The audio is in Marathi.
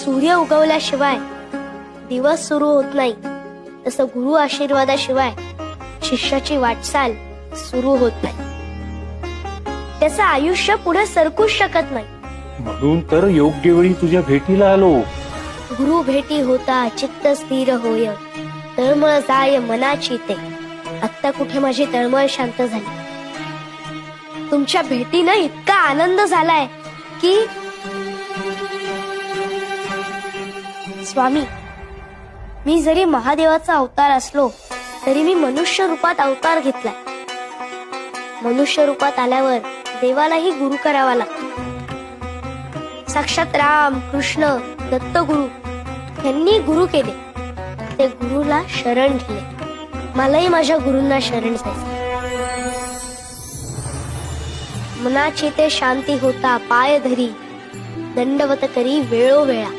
सूर्य उगवल्याशिवाय दिवस सुरू होत नाही, तसं गुरु आशीर्वादाशिवाय शिष्याची वाटचाल सुरू होत नाही. त्याचं आयुष्य पुढे सरकूच शकत नाही. म्हणून तर योग्य वेळी तुझ्या भेटीला आलो. गुरु भेटी होता चित्त स्थिर होय, तळमळ जाय मनाची ते. आत्ता कुठे माझी तळमळ शांत झाली. तुमच्या भेटीनं इतका आनंद झालाय की स्वामी, मी जरी महादेवाचा अवतार असलो तरी मी मनुष्य रूपात अवतार घेतलाय. मनुष्य रूपात आल्यावर देवालाही गुरु करावा लागतो. साक्षात राम कृष्ण दत्तगुरु यांनी गुरु केले. ते गुरुला शरण गेले. मलाही माझ्या गुरूंना शरण जायचं. मनाची ते शांती होता पाय धरी, दंडवत करी वेळोवेळा.